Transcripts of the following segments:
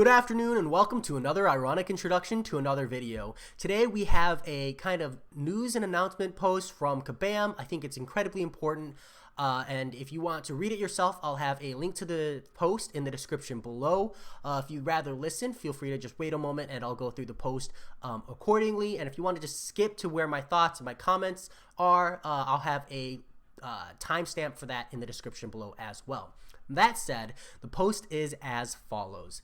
Good afternoon and welcome to another ironic introduction to another video. Today we have a kind of news and announcement post from Kabam. I think it's incredibly important, and if you want to read it yourself, I'll have a link to the post in the description below. If you'd rather listen, feel free to just wait a moment and I'll go through the post accordingly. And if you want to just skip to where my thoughts and my comments are, I'll have a timestamp for that in the description below as well. That said, the post is as follows.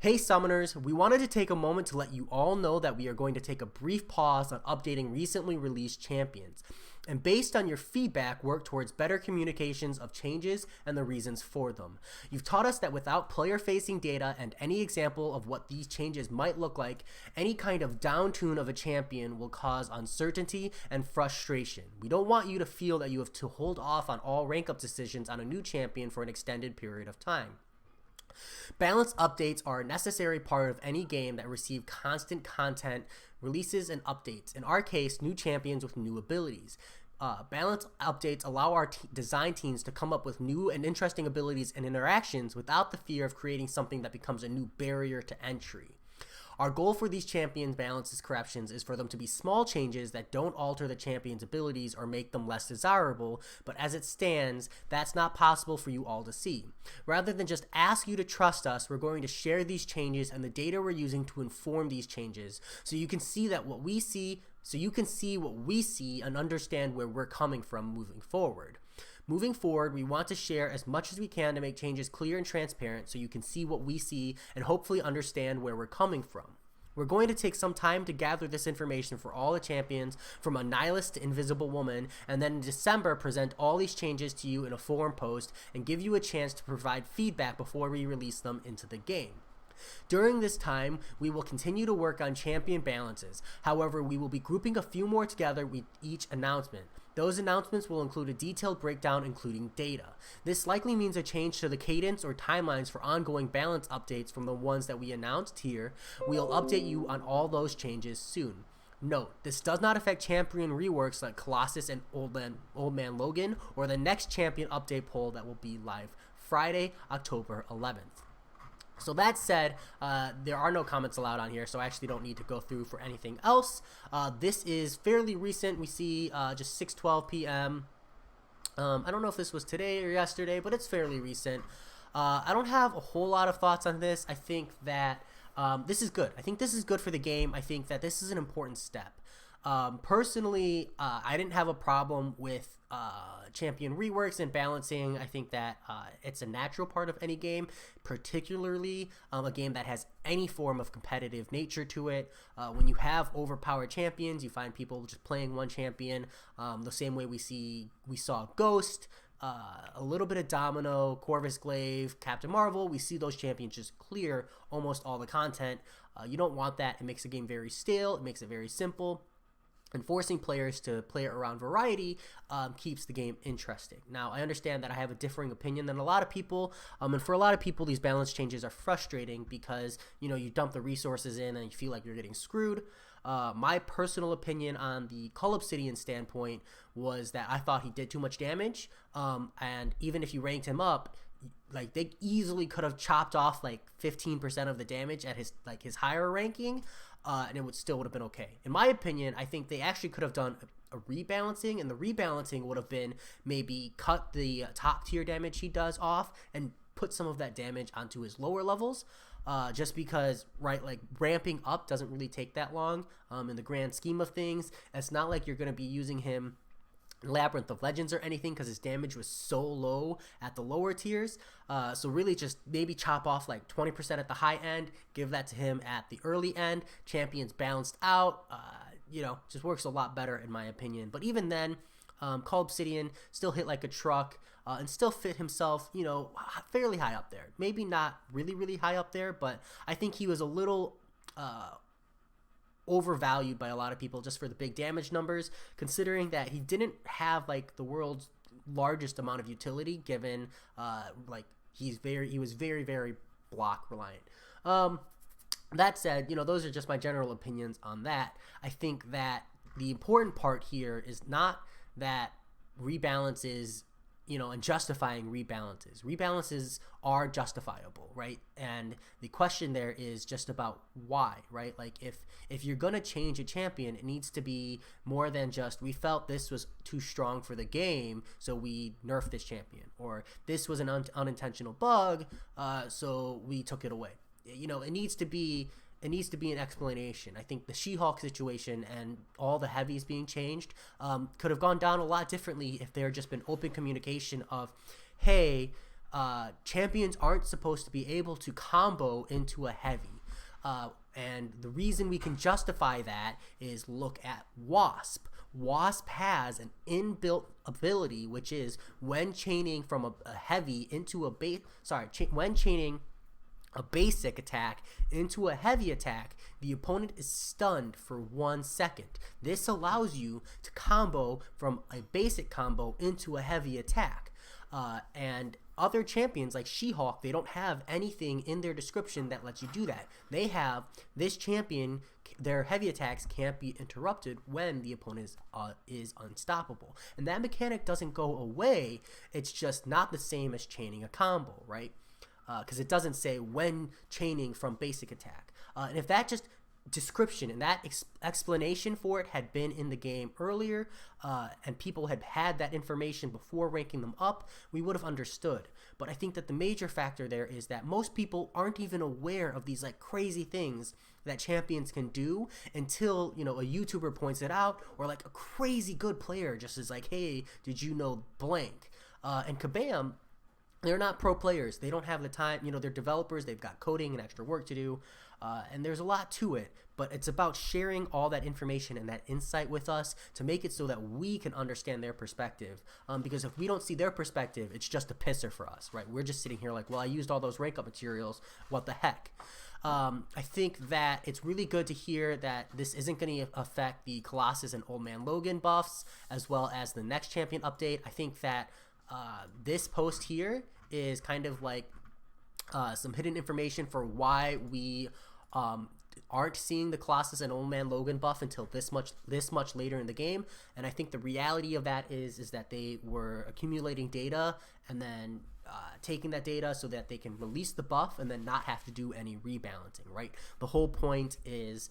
Hey Summoners, we wanted to take a moment to let you all know that we are going to take a brief pause on updating recently released champions, and based on your feedback, work towards better communications of changes and the reasons for them. You've taught us that without player-facing data and any example of what these changes might look like, any kind of down-tune of a champion will cause uncertainty and frustration. We don't want you to feel that you have to hold off on all rank-up decisions on a new champion for an extended period of time. Balance updates are a necessary part of any game that receive constant content, releases, and updates. In our case, new champions with new abilities. Balance updates allow our design teams to come up with new and interesting abilities and interactions without the fear of creating something that becomes a new barrier to entry. Our goal for these champion balances corrections is for them to be small changes that don't alter the champion's abilities or make them less desirable, but as it stands, that's not possible for you all to see. Rather than just ask you to trust us, we're going to share these changes and the data we're using to inform these changes so you can see what we see and understand where we're coming from moving forward. Moving forward, we want to share as much as we can to make changes clear and transparent so you can see what we see and hopefully understand where we're coming from. We're going to take some time to gather this information for all the champions, from a nihilist to invisible woman, and then in December present all these changes to you in a forum post and give you a chance to provide feedback before we release them into the game. During this time, we will continue to work on champion balances. However, we will be grouping a few more together with each announcement. Those announcements will include a detailed breakdown including data. This likely means a change to the cadence or timelines for ongoing balance updates from the ones that we announced here. We'll update you on all those changes soon. Note, this does not affect champion reworks like Colossus and Old Man Logan or the next champion update poll that will be live Friday, October 11th. So that said, there are no comments allowed on here, so I actually don't need to go through for anything else. This is fairly recent. We see just 6:12 p.m. I don't know if this was today or yesterday, but it's fairly recent. I don't have a whole lot of thoughts on this. I think that this is good. I think this is good for the game. I think that this is an important step. Personally, I didn't have a problem with champion reworks and balancing. I think that it's a natural part of any game, particularly a game that has any form of competitive nature to it. When you have overpowered champions, you find people just playing one champion the same way we saw Ghost, a little bit of Domino, Corvus Glaive, Captain Marvel. We see those champions just clear almost all the content. You don't want that. It makes the game very stale. It makes it very simple. And forcing players to play around variety keeps the game interesting. Now, I understand that I have a differing opinion than a lot of people, and for a lot of people, these balance changes are frustrating because, you dump the resources in and you feel like you're getting screwed. My personal opinion on the Cull Obsidian standpoint was that I thought he did too much damage, and even if you ranked him up, like they easily could have chopped off like 15% of the damage at his higher ranking, and it would have been okay. In my opinion, I think they actually could have done a rebalancing, and the rebalancing would have been maybe cut the top tier damage he does off and put some of that damage onto his lower levels, just because, right, like ramping up doesn't really take that long in the grand scheme of things. It's not like you're going to be using him Labyrinth of Legends or anything because his damage was so low at the lower tiers. So really just maybe chop off like 20% at the high end, give that to him at the early end. Champions balanced out, just works a lot better in my opinion. But even then, Cull Obsidian still hit like a truck and still fit himself, fairly high up there. Maybe not really, really high up there, but I think he was a little overvalued by a lot of people just for the big damage numbers, considering that he didn't have like the world's largest amount of utility, given he was very, very block reliant. That said, those are just my general opinions on that. I think that the important part here is not that rebalances and justifying rebalances. Rebalances are justifiable, right? And the question there is just about why, right? Like if you're going to change a champion, it needs to be more than just, we felt this was too strong for the game, so we nerfed this champion, or this was an unintentional bug, so we took it away. It needs to be an explanation. I think the She-Hulk situation and all the heavies being changed could have gone down a lot differently if there had just been open communication of, hey, champions aren't supposed to be able to combo into a heavy. And the reason we can justify that is look at Wasp. Wasp has an inbuilt ability, which is when chaining from a heavy into a when chaining a basic attack into a heavy attack, the opponent is stunned for 1 second. This allows you to combo from a basic combo into a heavy attack. And other champions like She-Hulk, they don't have anything in their description that lets you do that. They have this champion, their heavy attacks can't be interrupted when the opponent is unstoppable. And that mechanic doesn't go away. It's just not the same as chaining a combo, right? Because it doesn't say when chaining from basic attack. And if that just description and that explanation for it had been in the game earlier, and people had that information before ranking them up, we would have understood. But I think that the major factor there is that most people aren't even aware of these like crazy things that champions can do until, a YouTuber points it out, or like a crazy good player just is like, hey, did you know blank? And Kabam, they're not pro players. They don't have the time. They're developers. They've got coding and extra work to do. And there's a lot to it. But it's about sharing all that information and that insight with us to make it so that we can understand their perspective. Because if we don't see their perspective, it's just a pisser for us, right? We're just sitting here like, well, I used all those rank up materials. What the heck? I think that it's really good to hear that this isn't going to affect the Colossus and Old Man Logan buffs, as well as the next champion update. I think that this post here is kind of like some hidden information for why we aren't seeing the Colossus and Old Man Logan buff until this much later in the game. And I think the reality of that is that they were accumulating data and then taking that data so that they can release the buff and then not have to do any rebalancing, right? The whole point is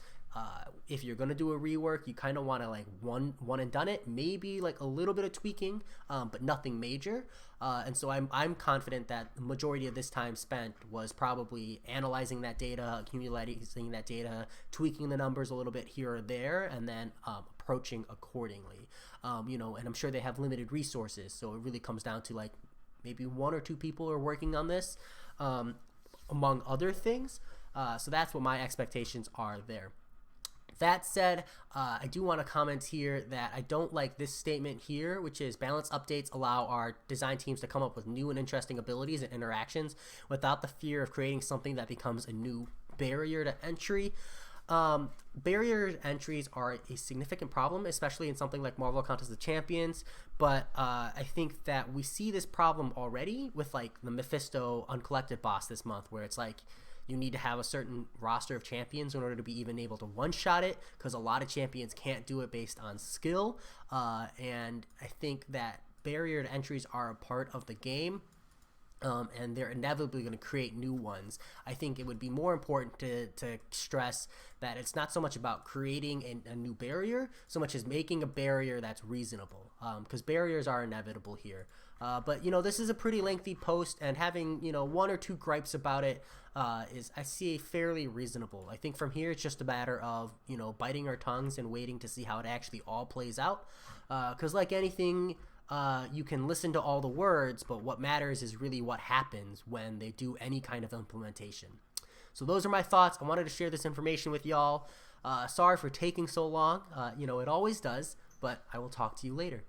if you're going to do a rework, you kind of want to like one and done it, maybe like a little bit of tweaking, but nothing major. And so I'm confident that the majority of this time spent was probably analyzing that data, accumulating that data, tweaking the numbers a little bit here or there, and then approaching accordingly. And I'm sure they have limited resources, so it really comes down to like maybe 1 or 2 people are working on this, among other things. So that's what my expectations are there. That said, I do want to comment here that I don't like this statement here, which is balance updates allow our design teams to come up with new and interesting abilities and interactions without the fear of creating something that becomes a new barrier to entry. Barrier entries are a significant problem, especially in something like Marvel Contest of Champions, but I think that we see this problem already with like the Mephisto Uncollected boss this month, where it's like you need to have a certain roster of champions in order to be even able to one-shot it, because a lot of champions can't do it based on skill, and I think that barrier entries are a part of the game. And they're inevitably going to create new ones. I think it would be more important to stress that it's not so much about creating a new barrier, so much as making a barrier that's reasonable, because barriers are inevitable here. But this is a pretty lengthy post, and having 1 or 2 gripes about it is, I see, fairly reasonable. I think from here it's just a matter of biting our tongues and waiting to see how it actually all plays out, because like anything, you can listen to all the words, but what matters is really what happens when they do any kind of implementation. So those are my thoughts. I wanted to share this information with y'all. Sorry for taking so long. It always does, but I will talk to you later.